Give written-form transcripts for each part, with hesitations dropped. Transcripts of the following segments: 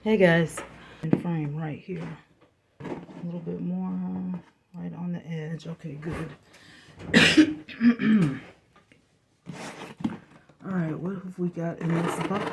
Hey guys, frame right here. A little bit more right on the edge. Okay, good. All right, what have we got in this box?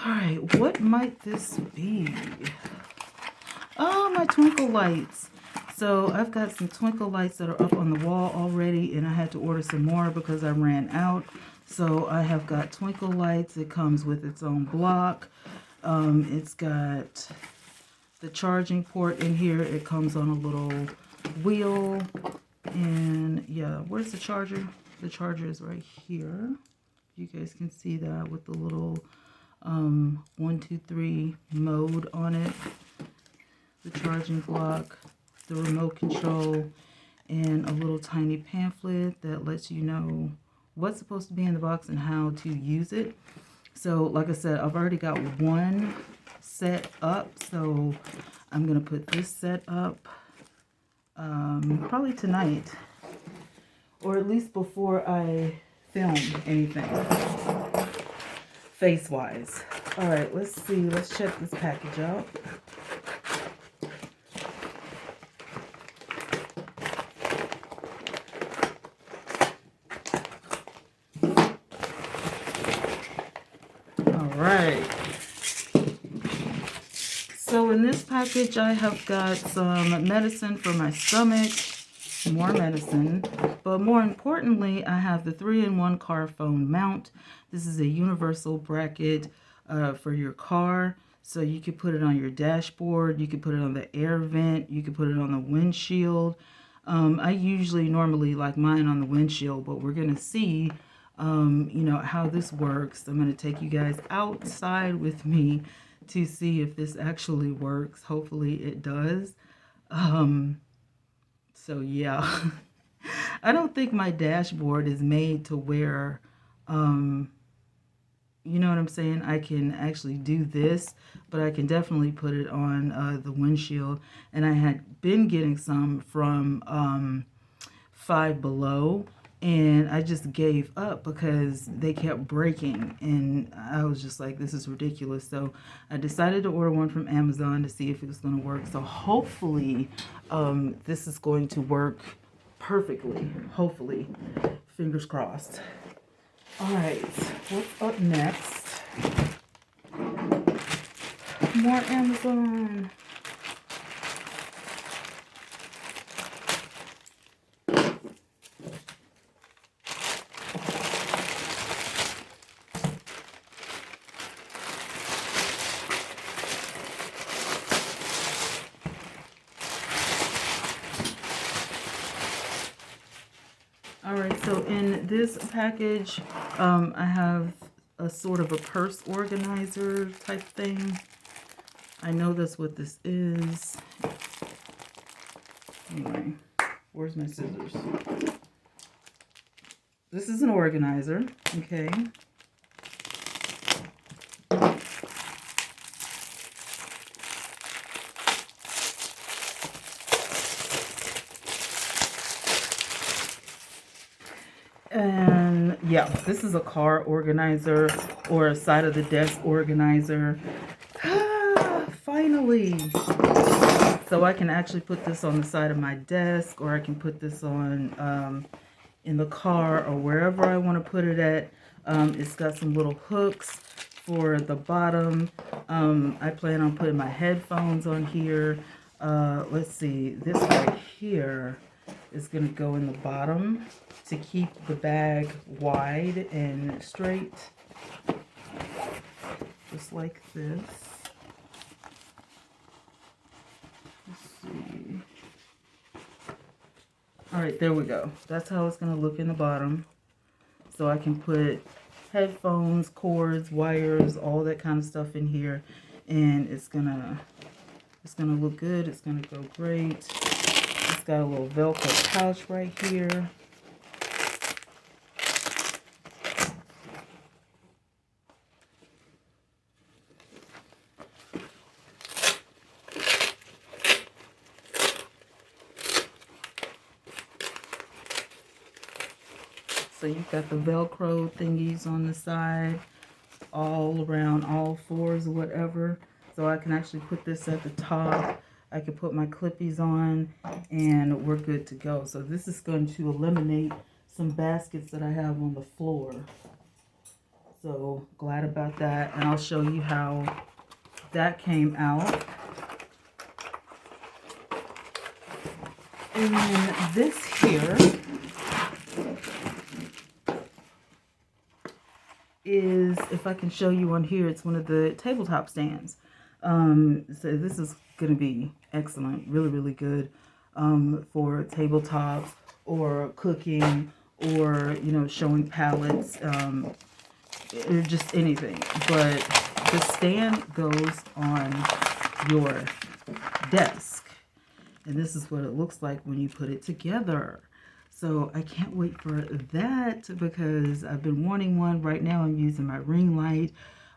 Alright, what might this be? Oh, my twinkle lights. So I've got some twinkle lights that are up on the wall already, and I had to order some more because I ran out. So I have got twinkle lights. It comes with its own block. It's got the charging port in here. It comes on a little wheel. And yeah, where's the charger? The charger is right here. You guys can see that with the little 1, 2, 3 mode on it, the charging block, the remote control, and a little tiny pamphlet that lets you know what's supposed to be in the box and how to use it. So like I said, I've already got one set up, so I'm gonna put this set up probably tonight, or at least before I film anything face-wise. All right, let's see. Let's check this package out. All right. So in this package, I have got some medicine for my stomach, more medicine, but more importantly, I have the 3-in-1 car phone mount. This is a universal bracket for your car, so you could put it on your dashboard, you could put it on the air vent, you could put it on the windshield. I usually normally like mine on the windshield, but we're gonna see you know, how this works. I'm gonna take you guys outside with me to see if this actually works. Hopefully it does. So yeah, I don't think my dashboard is made to where, you know what I'm saying, I can actually do this, but I can definitely put it on the windshield. And I had been getting some from Five Below, and I just gave up because they kept breaking, and I was just like, this is ridiculous. So I decided to order one from Amazon to see if it was going to work. So hopefully this is going to work perfectly. Hopefully. Fingers crossed. All right, what's up next? More Amazon. Alright, so in this package, I have a sort of a purse organizer type thing. I know that's what this is. Anyway, where's my scissors? This is an organizer, okay. And yeah, this is a car organizer or a side of the desk organizer. Finally. So I can actually put this on the side of my desk, or I can put this on in the car or wherever I want to put it at. It's got some little hooks for the bottom. I plan on putting my headphones on here. Let's see, this right here is going to go in the bottom to keep the bag wide and straight, just like this. Let's see. All right, there we go. That's how it's going to look in the bottom. So I can put headphones, cords, wires, all that kind of stuff in here, and it's gonna look good. It's gonna go great. It's got a little Velcro pouch right here. So you've got the Velcro thingies on the side, all around, all fours or whatever. So I can actually put this at the top. I can put my clippies on and we're good to go. So this is going to eliminate some baskets that I have on the floor. So glad about that. And I'll show you how that came out. And then this here is, if I can show you on here, it's one of the tabletop stands. So this is going to be excellent, really, really good for tabletops or cooking or, you know, showing palettes, or just anything. But the stand goes on your desk. And this is what it looks like when you put it together. So I can't wait for that because I've been wanting one. Right now I'm using my ring light,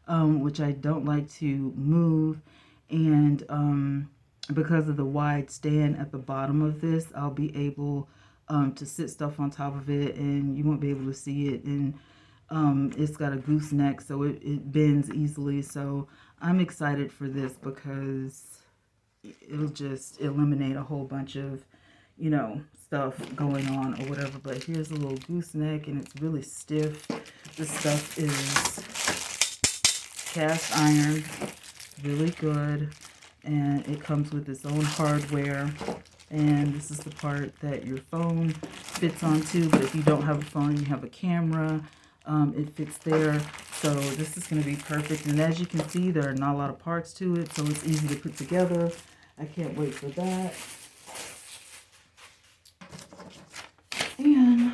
which I don't like to move. And because of the wide stand at the bottom of this, I'll be able to sit stuff on top of it and you won't be able to see it. And it's got a gooseneck, so it bends easily. So I'm excited for this because it'll just eliminate a whole bunch of, you know, stuff going on or whatever. But here's a little gooseneck and it's really stiff. This stuff is cast iron, really good, and it comes with its own hardware. And this is the part that your phone fits onto, but if you don't have a phone and you have a camera, it fits there. So this is going to be perfect. And as you can see, there are not a lot of parts to it, so it's easy to put together. I can't wait for that. And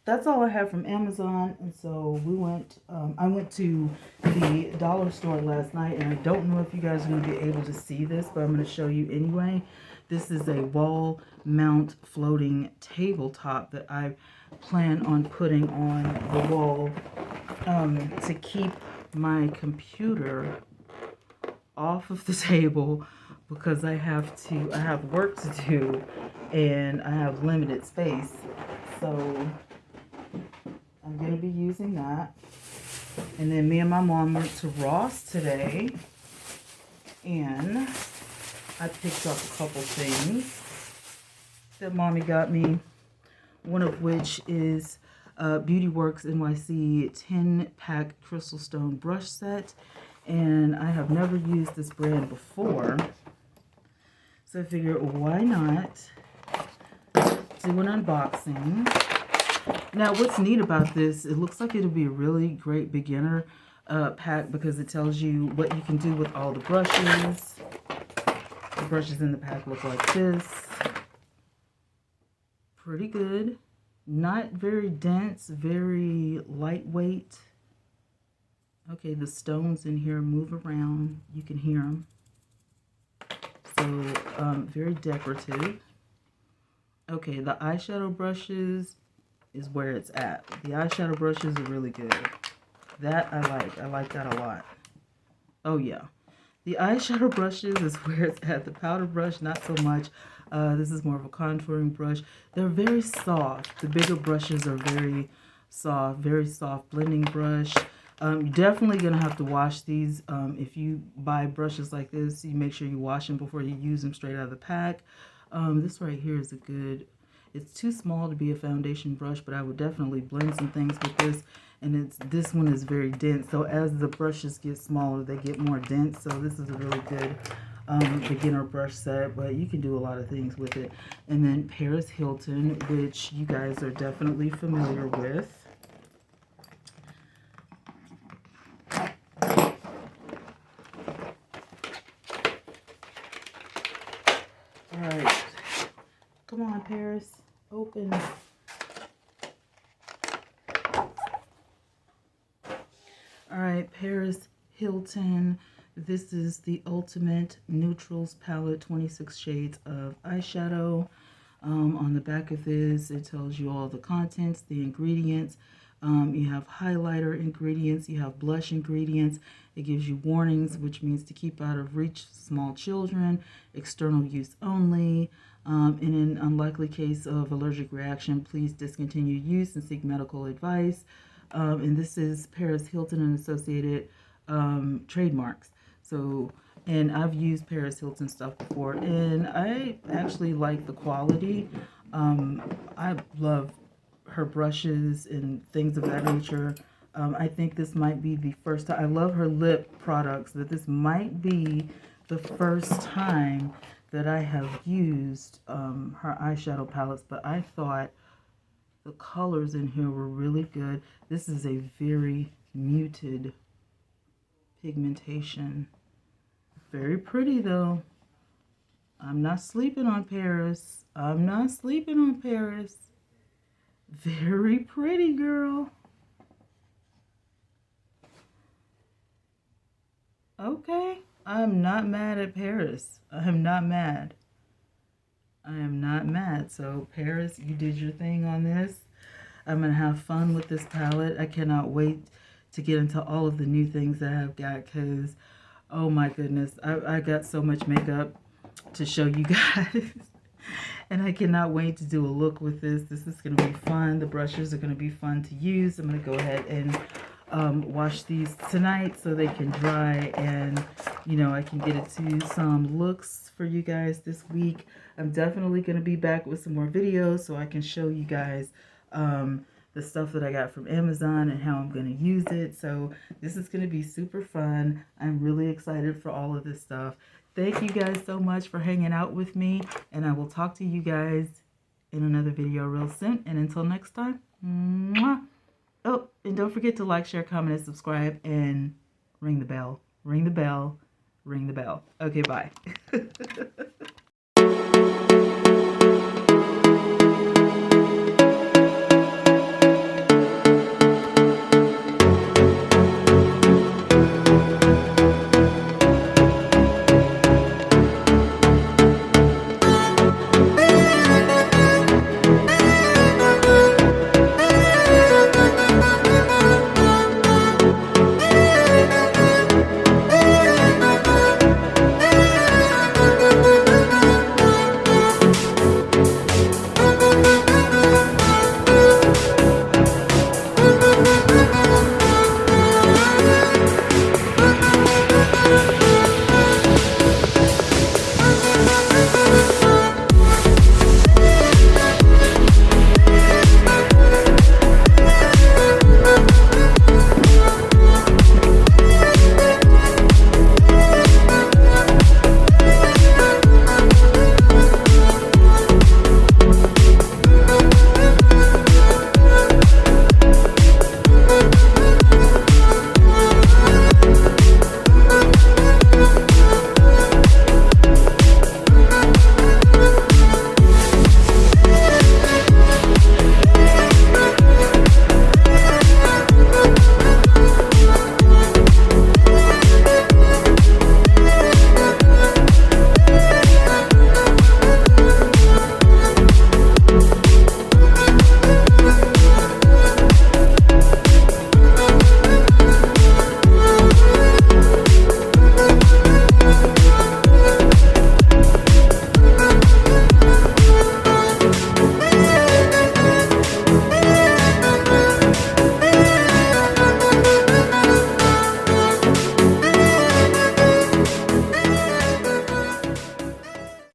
that's all I have from Amazon. And so we went, I went to the dollar store last night, and I don't know if you guys are going to be able to see this, but I'm going to show you anyway. This is a wall mount floating tabletop that I plan on putting on the wall to keep my computer off of the table, because I have work to do and I have limited space. So I'm going to be using that. And then me and my mom went to Ross today and I picked up a couple things that mommy got me. One of which is Beauty Works NYC 10-pack Crystal Stone brush set. And I have never used this brand before. So I figured, why not do an unboxing. Now, what's neat about this, it looks like it'll be a really great beginner pack because it tells you what you can do with all the brushes. The brushes in the pack look like this. Pretty good. Not very dense, very lightweight. Okay, the stones in here move around. You can hear them. So, very decorative. Okay, the eyeshadow brushes is where it's at. The eyeshadow brushes are really good. That I like. I like that a lot. Oh, yeah. The eyeshadow brushes is where it's at. The powder brush, not so much. This is more of a contouring brush. They're very soft. The bigger brushes are very soft blending brush. You're definitely going to have to wash these. If you buy brushes like this, you make sure you wash them before you use them straight out of the pack. This right here is a good, it's too small to be a foundation brush, but I would definitely blend some things with this. And this one is very dense. So as the brushes get smaller, they get more dense. So this is a really good beginner brush set, but you can do a lot of things with it. And then Paris Hilton, which you guys are definitely familiar with. All right, come on, Paris, open. All right, Paris Hilton. This is the Ultimate Neutrals Palette, 26 shades of eyeshadow. On the back of this, it tells you all the contents, the ingredients. You have highlighter ingredients, you have blush ingredients. It gives you warnings, which means to keep out of reach small children, external use only. In an unlikely case of allergic reaction, please discontinue use and seek medical advice. And this is Paris Hilton and Associated trademarks. So, and I've used Paris Hilton stuff before, and I actually like the quality. I love her brushes and things of that nature. I think this might be the first time. I love her lip products, but this might be the first time that I have used her eyeshadow palettes, but I thought the colors in here were really good. This is a very muted pigmentation. Very pretty though. I'm not sleeping on Paris. I'm not sleeping on Paris. Very pretty, girl. Okay. I'm not mad at Paris. I am not mad. I am not mad. So, Paris, you did your thing on this. I'm going to have fun with this palette. I cannot wait to get into all of the new things that I've got because, oh my goodness, I got so much makeup to show you guys. And I cannot wait to do a look with this. This is going to be fun. The brushes are going to be fun to use. I'm going to go ahead and wash these tonight so they can dry, and you know, I can get into some looks for you guys this week. I'm definitely going to be back with some more videos so I can show you guys the stuff that I got from Amazon and how I'm going to use it. So this is going to be super fun. I'm really excited for all of this stuff. Thank you guys so much for hanging out with me, and I will talk to you guys in another video real soon. And until next time, mwah. Oh, and don't forget to like, share, comment, and subscribe, and ring the bell. Ring the bell. Ring the bell. Okay, bye.